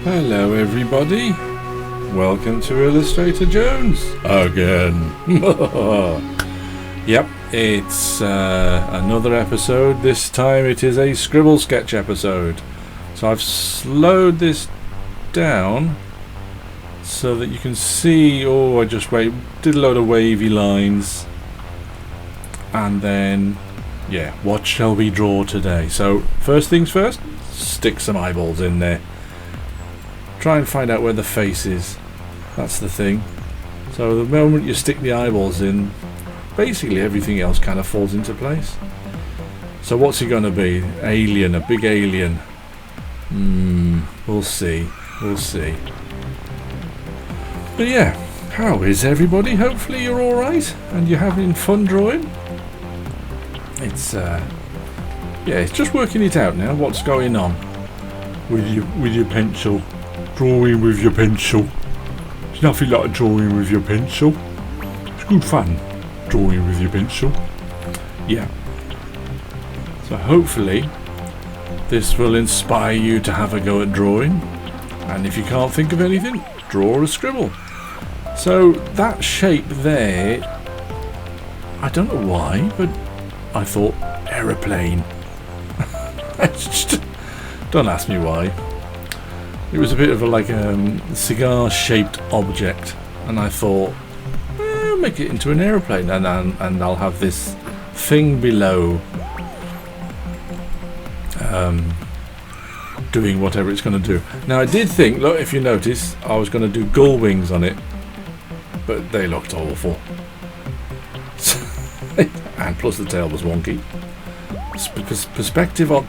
Hello everybody, welcome to Illustrator Jones again. Yep, it's another episode. This time it is a scribble sketch episode. So I've slowed this down so that you can see. I just did a load of wavy lines, and then yeah, what shall we draw today? So first things first, stick some eyeballs in there. Try and find out where the face is. That's the thing. So the moment you stick the eyeballs in, basically everything else kind of falls into place. So what's he going to be? Alien, a big alien. We'll see. We'll see. But yeah, how is everybody? Hopefully you're alright and you're having fun drawing. It's it's just working it out now. What's going on with your pencil? Drawing with your pencil. There's nothing like drawing with your pencil. It's good fun drawing with your pencil. Yeah. So hopefully this will inspire you to have a go at drawing. And if you can't think of anything, draw a scribble. So that shape there, I don't know why, but I thought aeroplane. Don't ask me why. It was a bit of a cigar-shaped object, and I thought, I'll make it into an aeroplane, and I'll have this thing below doing whatever it's going to do. Now I did think, look, if you notice, I was going to do gull wings on it, but they looked awful. And plus the tail was wonky. Perspective on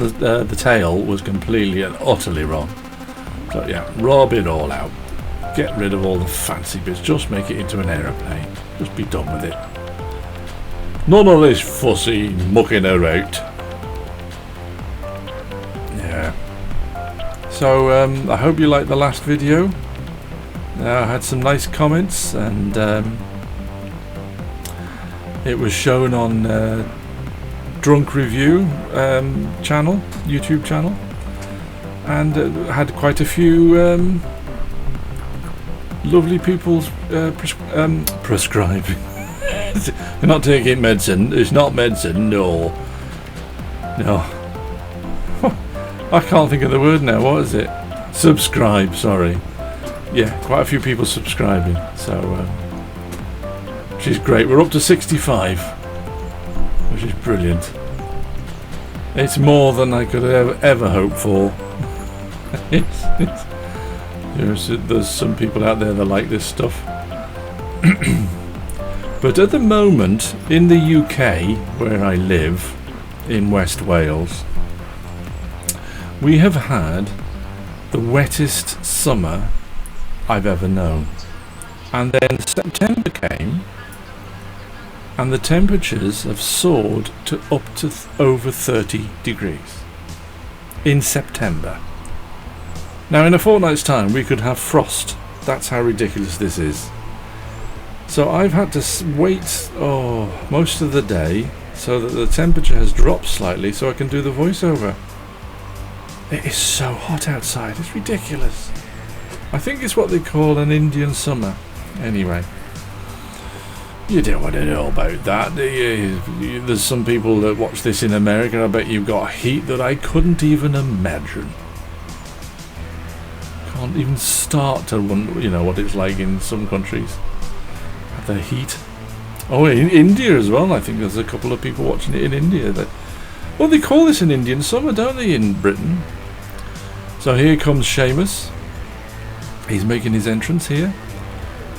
the tail was completely and utterly wrong. So yeah, rub it all out. Get rid of all the fancy bits. Just make it into an aeroplane. Just be done with it. None of this fussy mucking about. Yeah. So I hope you liked the last video. I had some nice comments, and it was shown on Drunk Review channel, YouTube channel, and had quite a few lovely people prescribing. You're not taking medicine. It's not medicine. No. I can't think of the word now. What is it? Subscribe. Sorry. Yeah, quite a few people subscribing. So which is great. We're up to 65, which is brilliant. It's more than I could have ever hoped for. There's some people out there that like this stuff. But at the moment, in the UK, where I live, in West Wales, we have had the wettest summer I've ever known. And then September came, and the temperatures have soared to up to over 30 degrees in September. Now in a fortnight's time we could have frost. That's how ridiculous this is. So I've had to wait most of the day so that the temperature has dropped slightly so I can do the voiceover. It is so hot outside, it's ridiculous. I think it's what they call an Indian summer. Anyway, you don't want to know about that, do you? There's some people that watch this in America. I bet you've got heat that I couldn't even imagine. Can't even start to wonder, what it's like in some countries. The heat. Oh, in India as well. I think there's a couple of people watching it in India. They call this an Indian summer, don't they, in Britain? So here comes Shamus. He's making his entrance here.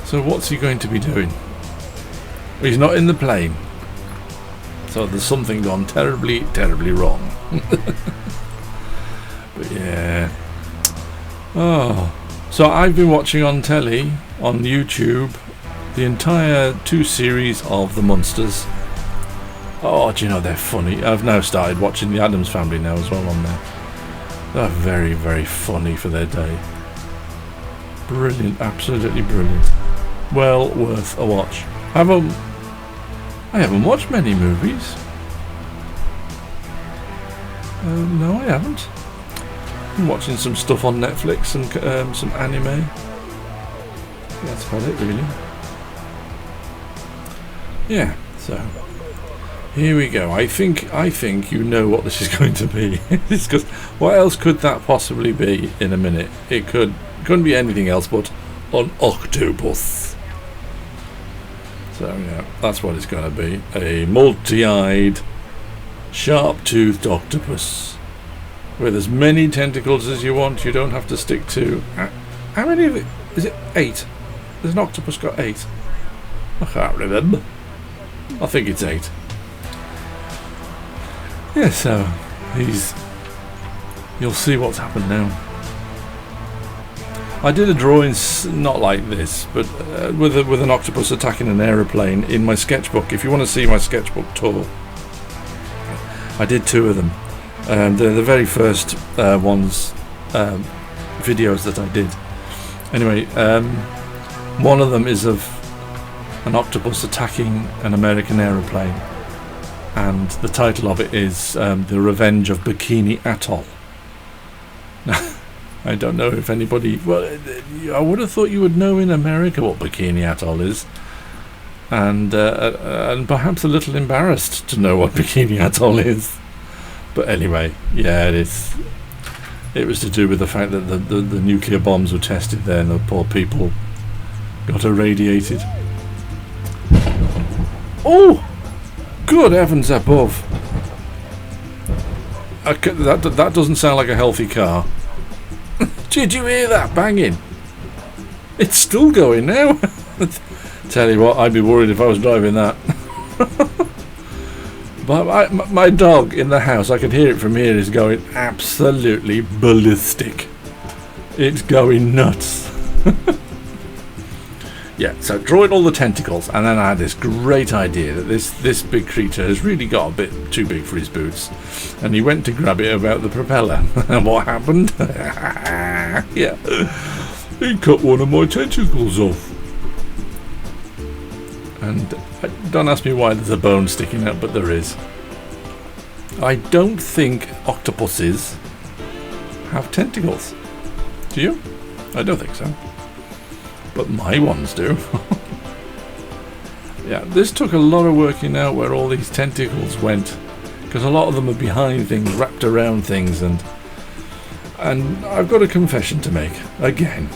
So what's he going to be doing? He's not in the plane. So there's something gone terribly, terribly wrong. But yeah. So I've been watching on telly, on YouTube, the entire 2 series of The Munsters. Do you know they're funny? I've now started watching The Addams Family now as well on there. They're very, very funny for their day. Brilliant, absolutely brilliant. Well worth a watch. I haven't watched many movies. No, I haven't. I'm watching some stuff on Netflix and some anime. That's about it, really. Yeah, so here we go. I think you know what this is going to be. Because what else could that possibly be in a minute? It couldn't be anything else but an octopus. So yeah, that's what it's going to be. A multi-eyed, sharp-toothed octopus with as many tentacles as you want. You don't have to stick to... How many of it? Is it 8? There's an octopus got 8. I can't remember. I think it's 8. Yeah, so you'll see what's happened now. I did a drawing not like this, but with an octopus attacking an aeroplane in my sketchbook. If you want to see my sketchbook tour, I did 2 of them. They're the very first videos that I did. Anyway, one of them is of an octopus attacking an American aeroplane, and the title of it is The Revenge of Bikini Atoll. I don't know if anybody... Well, I would have thought you would know in America what Bikini Atoll is, and perhaps a little embarrassed to know what Bikini Atoll is. But anyway, yeah, it was to do with the fact that the nuclear bombs were tested there, and the poor people got irradiated. Oh! Good heavens above! That doesn't sound like a healthy car. Did you hear that banging? It's still going now. Tell you what, I'd be worried if I was driving that. But my dog in the house, I can hear it from here, is going absolutely ballistic. It's going nuts. Yeah, so drawing all the tentacles, and then I had this great idea that this big creature has really got a bit too big for his boots, and he went to grab it about the propeller. And what happened? Yeah, he cut one of my tentacles off. And don't ask me why there's a bone sticking out, but there is. I don't think octopuses have tentacles. Do you? I don't think so. But my ones do. Yeah, this took a lot of working out where all these tentacles went, because a lot of them are behind things, wrapped around things, and I've got a confession to make. Again,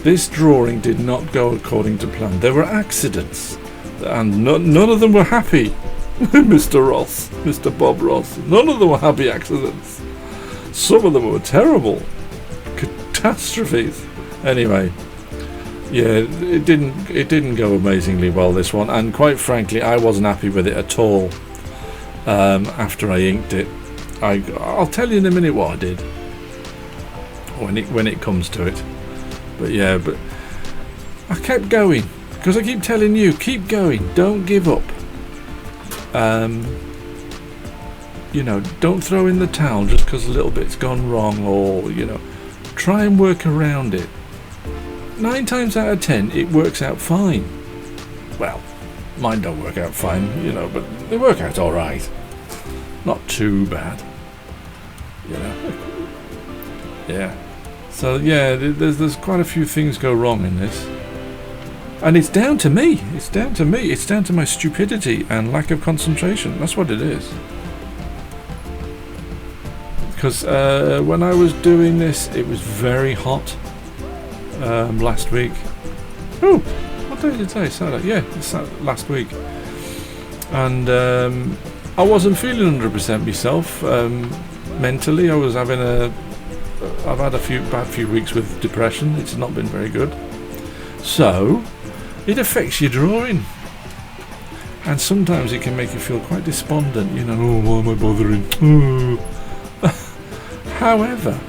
this drawing did not go according to plan. There were accidents, and none of them were happy. Mr. Ross, Mr. Bob Ross, none of them were happy accidents. Some of them were terrible catastrophes. Anyway, yeah, it didn't go amazingly well, this one, and quite frankly I wasn't happy with it at all. After I inked it, I'll tell you in a minute what I did when it comes to it. But yeah, but I kept going because I keep telling you, keep going, don't give up. You know, don't throw in the towel just because a little bit's gone wrong, or you know, try and work around it. 9 times out of 10 it works out fine. Well, mine don't work out fine, you know, but they work out alright. Not too bad, you know. Yeah. So yeah, there's quite a few things go wrong in this. And it's down to me. It's down to me. It's down to my stupidity and lack of concentration. That's what it is. Because when I was doing this, it was very hot. Last week. Oh, what day did I say? Saturday. Yeah, it's last week. And I wasn't feeling 100% myself. Mentally, I've had a bad few weeks with depression. It's not been very good. So it affects your drawing, and sometimes it can make you feel quite despondent. You know, oh, why am I bothering? However,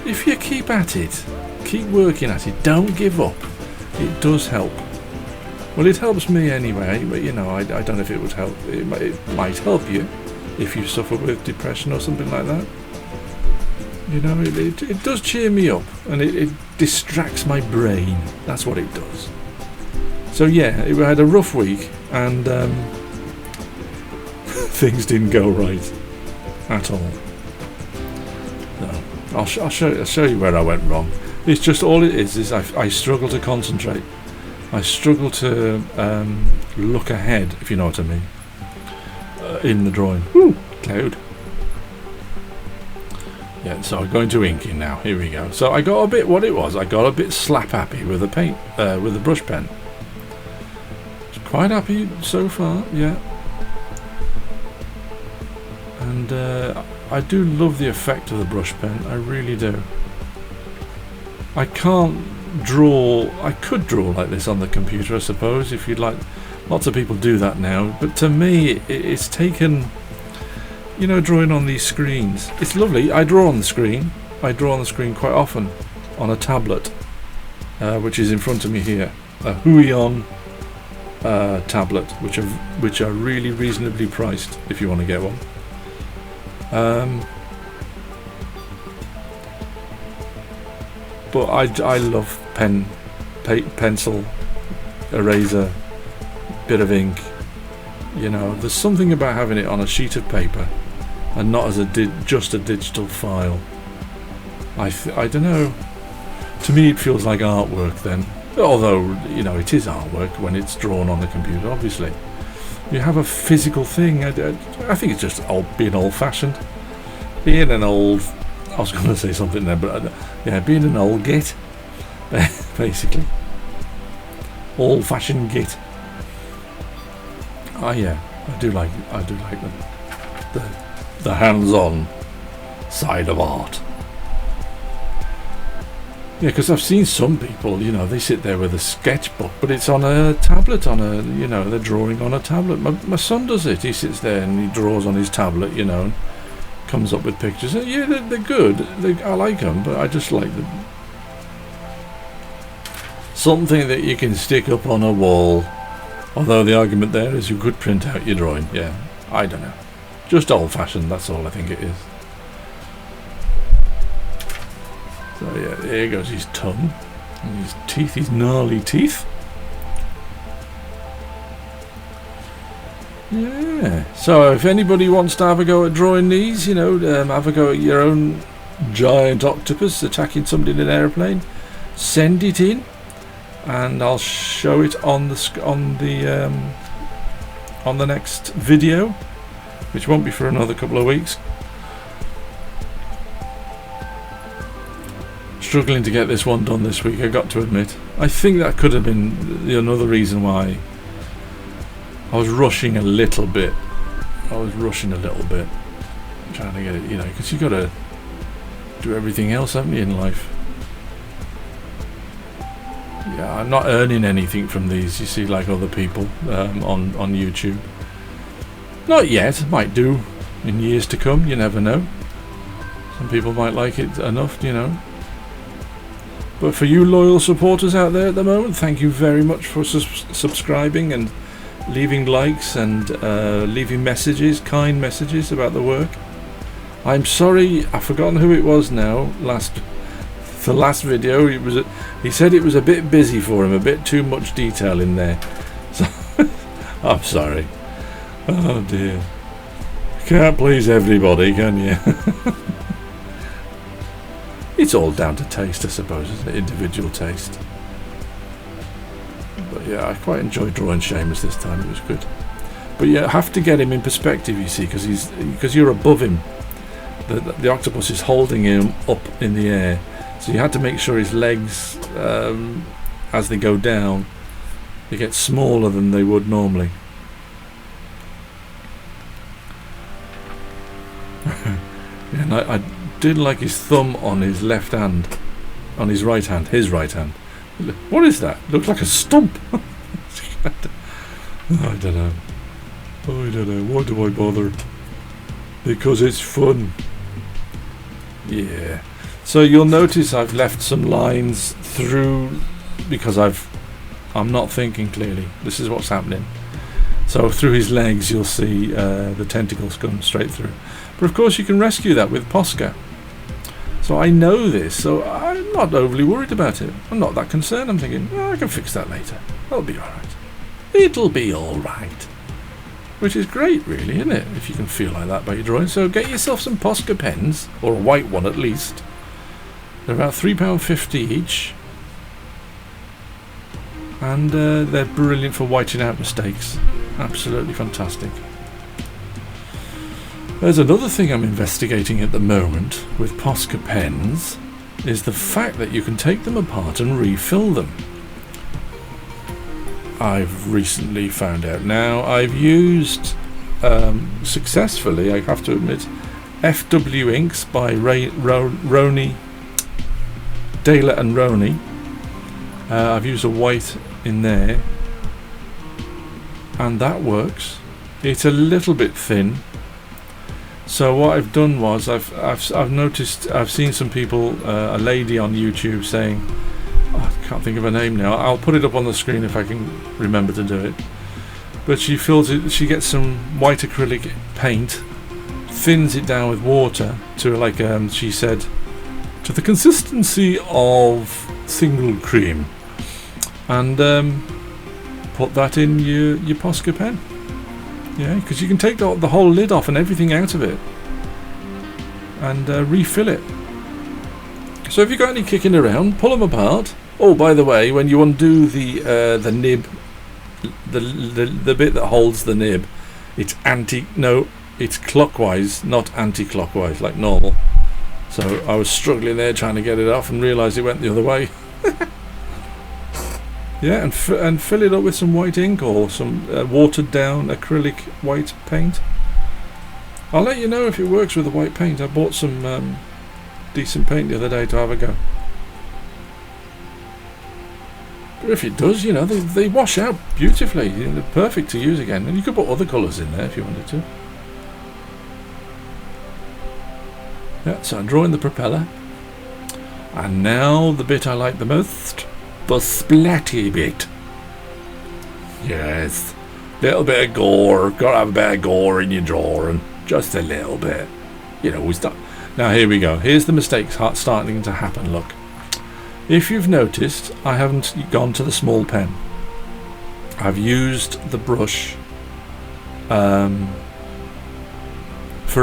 if you keep at it, keep working at it, don't give up, it does help. Well, it helps me anyway, but you know, I don't know if it would help. It might help you if you suffer with depression or something like that. You know, it does cheer me up, and it distracts my brain. That's what it does. So yeah, I had a rough week, and things didn't go right at all. No. I'll show you where I went wrong. It's just all it is I struggle to concentrate. I struggle to look ahead, if you know what I mean, in the drawing. Woo! Cloud. Yeah, so I'm going to inking now. Here we go. So I got a bit, what it was, I got a bit slap happy with the paint, with the brush pen. Quite happy so far, yeah. And I do love the effect of the brush pen. I really do. I can't draw. I could draw like this on the computer, I suppose, if you'd like. Lots of people do that now, but to me, it's taken. You know, drawing on these screens. It's lovely. I draw on the screen. I draw on the screen quite often on a tablet, which is in front of me here. A Huion tablet, which are really reasonably priced if you want to get one. But I love pencil, eraser, bit of ink. You know, there's something about having it on a sheet of paper and not as just a digital file. I don't know. To me, it feels like artwork then. Although, you know, it is artwork when it's drawn on the computer, obviously. You have a physical thing. I think it's just being old-fashioned. Being an old... I was going to say something there, but yeah, being an old git, basically. Old-fashioned git. Oh yeah, I do like the hands-on side of art. Yeah, because I've seen some people, you know, they sit there with a sketchbook, but it's on a tablet, you know, they're drawing on a tablet. My son does it. He sits there and he draws on his tablet, you know, and comes up with pictures. And yeah, they're good. I like them, but I just like them. Something that you can stick up on a wall. Although the argument there is you could print out your drawing. Yeah, I don't know. Just old-fashioned, that's all I think it is. So yeah, there goes his tongue. And his teeth, his gnarly teeth. Yeah. So if anybody wants to have a go at drawing these, you know, have a go at your own giant octopus attacking somebody in an airplane, send it in. And I'll show it on the next video, which won't be for another couple of weeks. Struggling to get this one done this week, I got to admit. I think that could have been another reason why I was rushing a little bit. Trying to get it, you know, because you got to do everything else, haven't you, in life? Yeah, I'm not earning anything from these, you see, like other people on YouTube. Not yet, might do in years to come, you never know. Some people might like it enough, you know. But for you loyal supporters out there at the moment, thank you very much for subscribing and leaving likes and leaving messages, kind messages about the work. I'm sorry, I've forgotten who it was now, the last video, he said it was a bit busy for him, a bit too much detail in there. So I'm sorry. Oh dear. Can't please everybody, can you? It's all down to taste, I suppose, isn't it? Individual taste. But yeah, I quite enjoyed drawing Shamus this time. It was good. But yeah, I have to get him in perspective, you see, because you're above him. The octopus is holding him up in the air. So you had to make sure his legs, as they go down, they get smaller than they would normally. And I did like his thumb on his left hand, on his right hand, What is that? Looks like a stump. I don't know. Why do I bother? Because it's fun. Yeah. So you'll notice I've left some lines through because I'm not thinking clearly. This is what's happening. So through his legs you'll see the tentacles come straight through. But of course you can rescue that with Posca. So I know this, so I'm not overly worried about it. I'm not that concerned. I'm thinking, I can fix that later. That'll be alright. It'll be alright. Which is great really, isn't it? If you can feel like that by your drawing. So get yourself some Posca pens, or a white one at least. They're about £3.50 each, and they're brilliant for whiting out mistakes. Absolutely fantastic. There's another thing I'm investigating at the moment with Posca pens, is the fact that you can take them apart and refill them. I've recently found out now. I've used successfully, I have to admit, FW inks by Roney, Dayler and Roney. I've used a white in there, and that works. It's a little bit thin. So what I've done was I've noticed, I've seen some people, a lady on YouTube saying, oh, I can't think of her name now. I'll put it up on the screen if I can remember to do it. But she fills it. She gets some white acrylic paint, thins it down with water to, like she said, to the consistency of single cream, and put that in your Posca pen. Yeah, because you can take the whole lid off and everything out of it, and refill it. So if you've got any kicking around, pull them apart. Oh, by the way, when you undo the nib, the bit that holds the nib, it's it's clockwise, not anti-clockwise like normal. So I was struggling there trying to get it off and realised it went the other way. Yeah, and fill it up with some white ink or some watered down acrylic white paint. I'll let you know if it works with the white paint. I bought some decent paint the other day to have a go. But if it does, you know, they wash out beautifully. You know, they're perfect to use again. And you could put other colours in there if you wanted to. Yeah, so I'm drawing the propeller. And now the bit I like the most. The splatty bit. Yes, little bit of gore. Gotta have a bit of gore in your drawing, just a little bit. You know, we start. Now here we go. Here's the mistakes starting to happen. Look, if you've noticed, I haven't gone to the small pen. I've used the brush for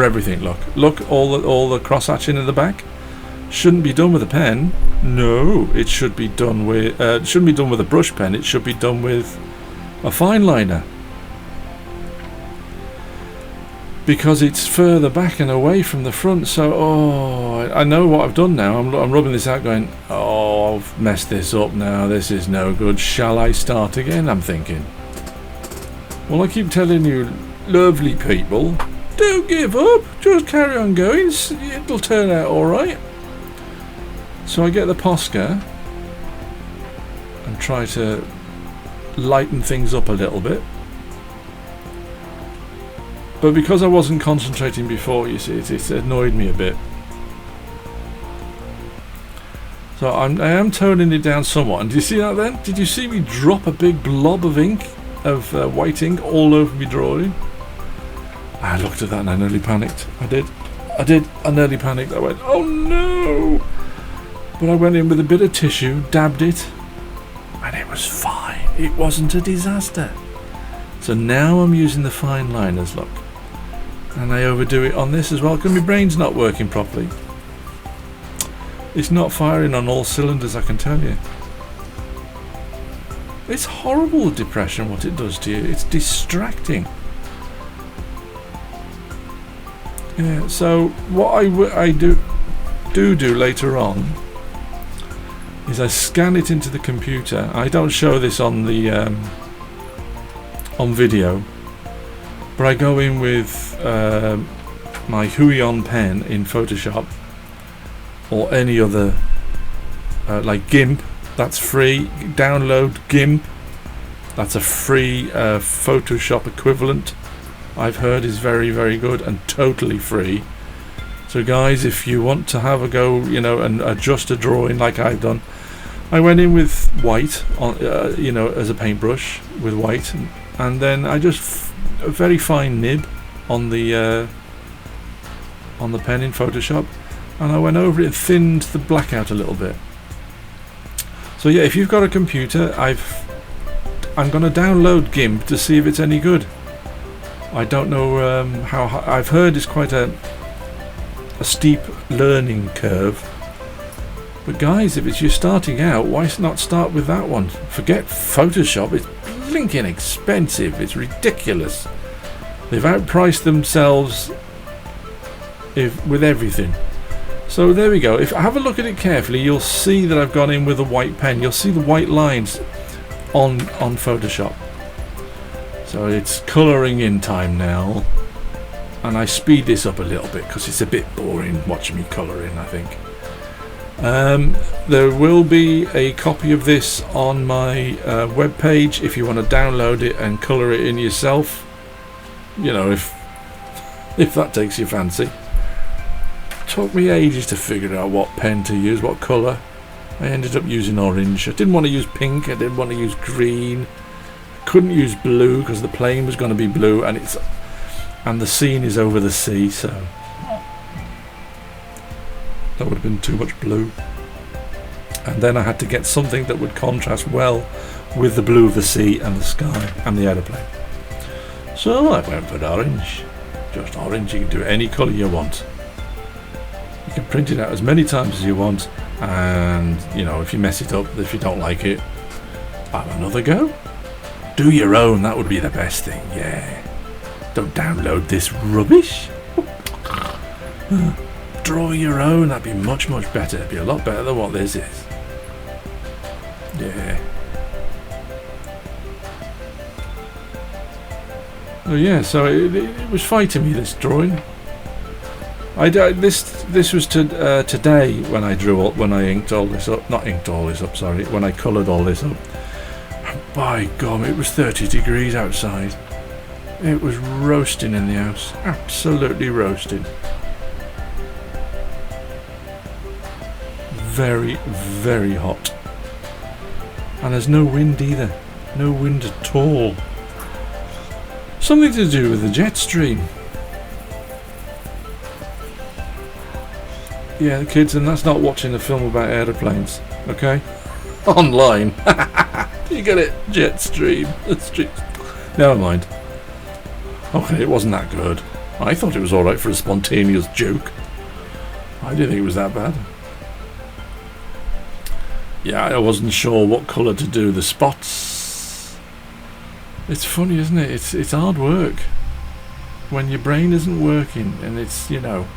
everything. Look, all the cross hatching in the back. Shouldn't be done with a pen. No, it should be done with. Shouldn't be done with a brush pen. It should be done with a fine liner, because it's further back and away from the front. So, oh, I know what I've done now. I'm rubbing this out, going, oh, I've messed this up now. This is no good. Shall I start again? I'm thinking. Well, I keep telling you, lovely people, don't give up. Just carry on going. It'll turn out all right. So I get the Posca and try to lighten things up a little bit. But because I wasn't concentrating before, you see, it annoyed me a bit. So I am toning it down somewhat. And do you see that then? Did you see me drop a big blob of ink, of white ink, all over me drawing? I looked at that and I nearly panicked. I did. I nearly panicked. I went, oh no! But I went in with a bit of tissue, dabbed it, and it was fine. It wasn't a disaster. So now I'm using the fine liners, look. And I overdo it on this as well, because my brain's not working properly. It's not firing on all cylinders, I can tell you. It's horrible, the depression, what it does to you. It's distracting. Yeah, so what I do later on is I scan it into the computer. I don't show this on the on video, but I go in with my Huion pen in Photoshop or any other like GIMP. That's free. Download GIMP. That's a free Photoshop equivalent. I've heard is very, very good and totally free. So guys, if you want to have a go, you know, and adjust a drawing like I've done, I went in with white on, you know, as a paintbrush with white, and then I just a very fine nib on the pen in Photoshop, and I went over it and thinned the black out a little bit. So yeah, if you've got a computer, I'm going to download GIMP to see if it's any good. I don't know how. I've heard it's quite a steep learning curve, But guys, if it's you're starting out, why not start with that one? Forget Photoshop. It's blinking expensive. It's ridiculous. They've outpriced themselves with everything. So there we go. If I have a look at it carefully, you'll see that I've gone in with a white pen. You'll see the white lines on Photoshop. So it's colouring in time now. And I speed this up a little bit because it's a bit boring watching me colour in, I think. There will be a copy of this on my webpage if you want to download it and colour it in yourself. You know, if that takes your fancy. Took me ages to figure out what pen to use, what colour. I ended up using orange. I didn't want to use pink, I didn't want to use green. I couldn't use blue because the plane was going to be blue and the scene is over the sea, so that would have been too much blue. And then I had to get something that would contrast well with the blue of the sea and the sky and the aeroplane. So I went for orange. Just orange. You can do it any colour you want. You can print it out as many times as you want, and you know, if you mess it up, if you don't like it, have another go. Do your own, that would be the best thing, yeah. Don't download this rubbish. Draw your own, that'd be much better. It'd be a lot better than what this is. Yeah. Oh yeah, so it was fighting me, this drawing. This was today when I when I inked all this up. Not inked all this up, sorry. When I coloured all this up. By God, it was 30 degrees outside. It was roasting in the house. Absolutely roasting. Very, very hot. And there's no wind either. No wind at all. Something to do with the jet stream. Yeah, kids, and that's not watching a film about aeroplanes, okay? Online. You get it? Jet stream. Never mind. Okay, it wasn't that good. I thought it was alright for a spontaneous joke. I didn't think it was that bad. Yeah, I wasn't sure what colour to do the spots. It's funny, isn't it? It's hard work. When your brain isn't working and it's, you know,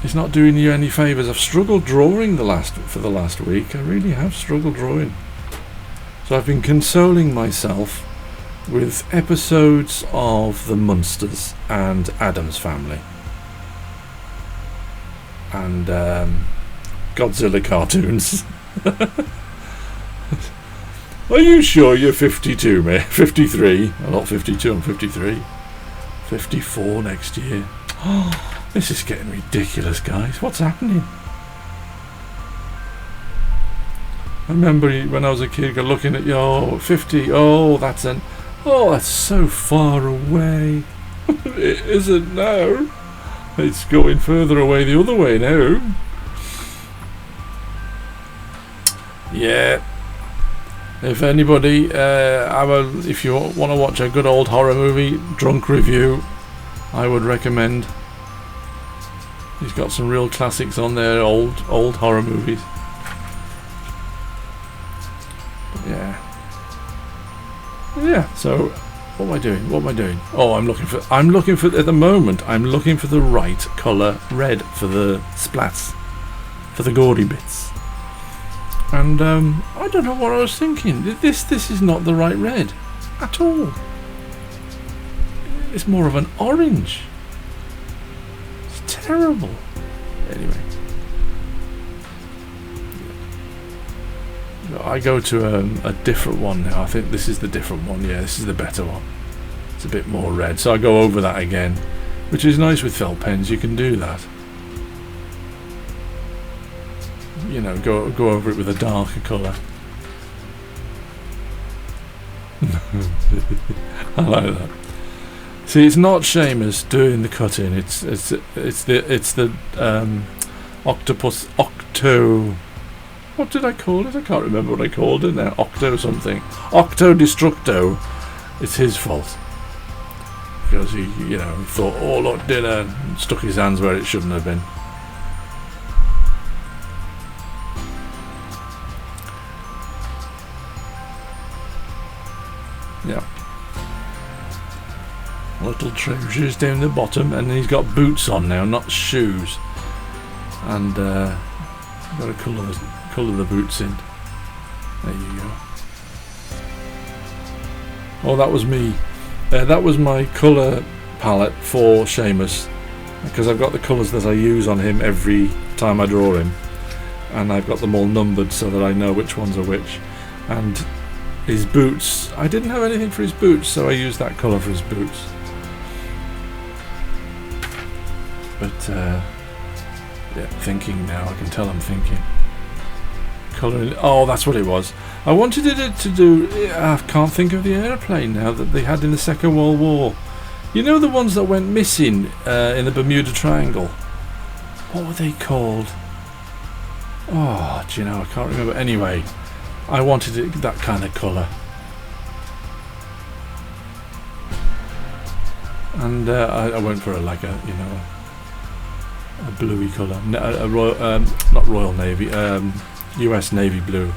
it's not doing you any favours. I've struggled drawing for the last week. I really have struggled drawing. So I've been consoling myself with episodes of the Munsters and Addams Family and Godzilla cartoons. Are you sure you're 52, mate? 53? I'm not 52, I'm 53. 54 next year. Oh, this is getting ridiculous, guys. What's happening? I remember when I was a kid looking at you, 50, that's so far away. It isn't now. It's going further away the other way now. Yeah. If anybody, if you want to watch a good old horror movie, Drunk Review, I would recommend. He's got some real classics on there, old horror movies. Yeah. So, what am I doing? Oh, I'm looking for at the moment. I'm looking for the right colour red for the splats, for the gaudy bits. And I don't know what I was thinking. This is not the right red at all. It's more of an orange. It's terrible. Anyway, I go to a different one now. I think this is the different one. Yeah, this is the better one. It's a bit more red. So I go over that again, which is nice with felt pens. You can do that. You know, go over it with a darker colour. I like that. See, it's not Shamus doing the cutting. It's the octopus octo. What did I call it? I can't remember what I called it now. Octo something. Octo Destructo. It's his fault because he, you know, thought, oh look, dinner, and stuck his hands where it shouldn't have been. Yeah. Little trousers down the bottom, and he's got boots on now, not shoes. And got to colour the boots in. There you go. Oh, that was me. That was my colour palette for Shamus, because I've got the colours that I use on him every time I draw him, and I've got them all numbered so that I know which ones are which. And his boots, I didn't have anything for his boots, so I used that colour for his boots. But yeah, thinking now, I can tell I'm thinking. Colouring, oh, that's what it was. I wanted it to do, I can't think of the aeroplane now that they had in the Second World War. You know, the ones that went missing in the Bermuda Triangle? What were they called? Oh, do you know, I can't remember. Anyway, I wanted it that kind of colour. And I went for like a, you know, a bluey colour. A royal, not Royal Navy, US Navy blue.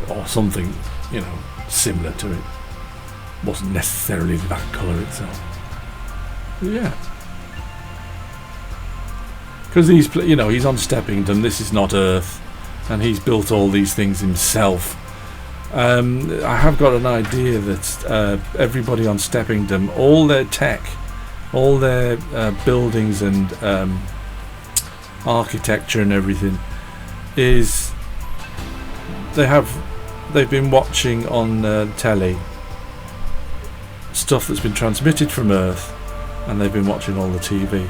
Or something, you know, similar to it. Wasn't necessarily that colour itself. But yeah. Because he's, you know, he's on Steppington, this is not Earth, and he's built all these things himself. I have got an idea that everybody on Steppington, all their tech, all their buildings and architecture and everything, is they've been watching on telly stuff that's been transmitted from Earth, and they've been watching all the TV,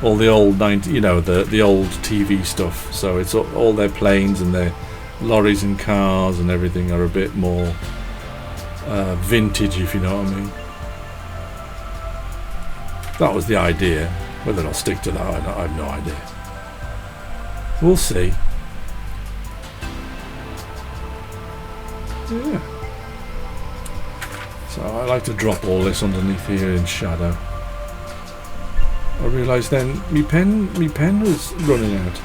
all the old you know, the old TV stuff. So it's all their planes and their lorries and cars and everything are a bit more vintage, if you know what I mean. That was the idea. Whether I'll stick to that, I have no idea. We'll see. Yeah. So I like to drop all this underneath here in shadow. I realised then my pen was running out.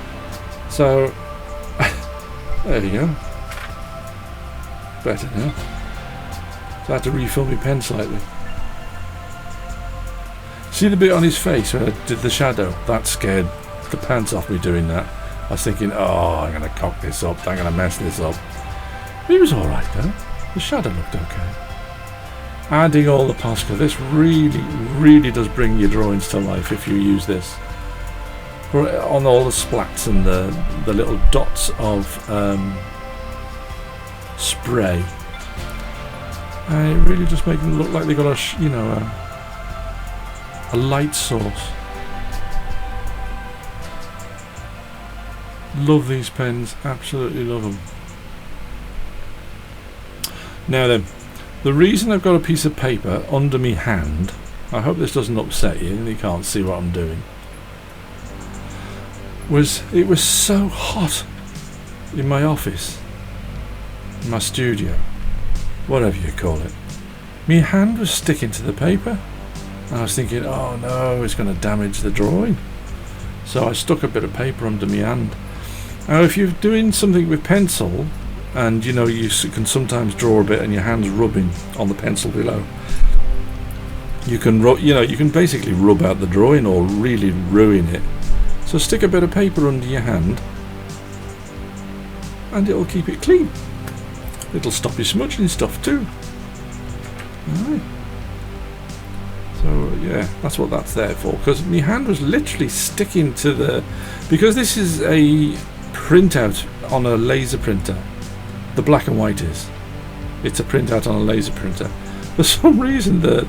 So there you go. Better now. So I had to refill my pen slightly. See the bit on his face where I did the shadow? That scared the pants off me doing that. I was thinking, oh, I'm going to cock this up, I'm going to mess this up. He was alright though. The shadow looked okay. Adding all the Posca, this really does bring your drawings to life if you use this. On all the splats and the little dots of spray. And it really just makes them look like they've got a light source. Love these pens, absolutely love them. Now then, the reason I've got a piece of paper under me hand, I hope this doesn't upset you and you can't see what I'm doing, it was so hot in my office, in my studio, whatever you call it. My hand was sticking to the paper and I was thinking, oh no, it's going to damage the drawing. So I stuck a bit of paper under my hand. Now if you're doing something with pencil, and you know, you can sometimes draw a bit and your hand's rubbing on the pencil below, you can you can basically rub out the drawing or really ruin it. So stick a bit of paper under your hand and it'll keep it clean. It'll stop you smudging stuff too. Alright. So yeah, that's what that's there for, because my hand was literally sticking to the, because this is a printout on a laser printer. The black and white is. It's a printout on a laser printer. For some reason the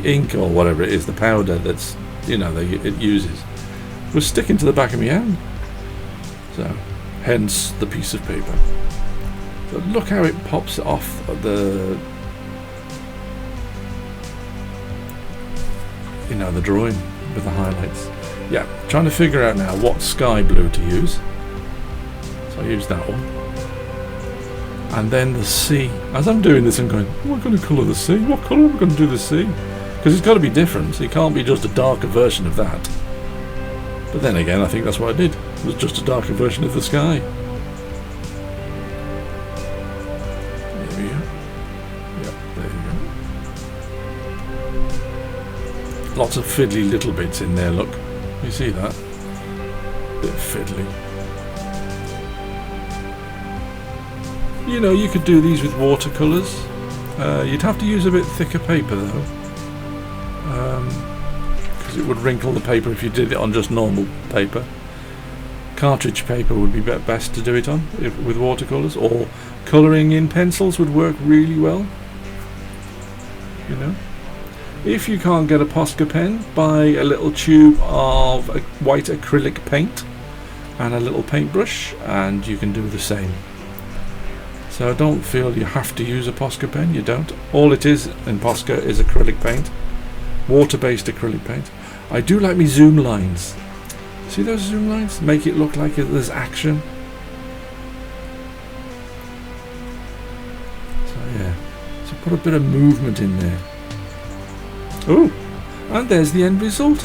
ink or whatever it is, the powder that's, you know, it uses, was sticking to the back of my hand. So, hence the piece of paper. But look how it pops off the, you know, the drawing with the highlights. Yeah, trying to figure out now what sky blue to use. So I use that one. And then the sea. As I'm doing this, I'm going, oh, I'm going to colour the sea. What colour am I going to do the sea? Because it's got to be different. It can't be just a darker version of that. But then again, I think that's what I did. It was just a darker version of the sky. Lots of fiddly little bits in there, look. You see that? Bit fiddly. You know, you could do these with watercolours. You'd have to use a bit thicker paper though. Because it would wrinkle the paper if you did it on just normal paper. Cartridge paper would be best to do it on with watercolours, or colouring in pencils would work really well. You know, if you can't get a Posca pen, buy a little tube of white acrylic paint and a little paintbrush, and you can do the same. So don't feel you have to use a Posca pen. You don't. All it is in Posca is acrylic paint, water-based acrylic paint. I do like me zoom lines. See those zoom lines? Make it look like there's action. So yeah, so put a bit of movement in there. Oh, and there's the end result.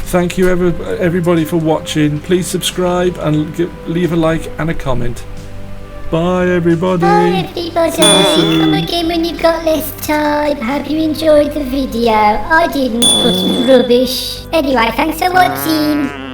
Thank you everybody for watching. Please subscribe and leave a like and a comment. Bye everybody. Bye everybody. Come again when you've got less time. Hope you enjoyed the video. I didn't, but it's rubbish. Anyway, thanks for watching.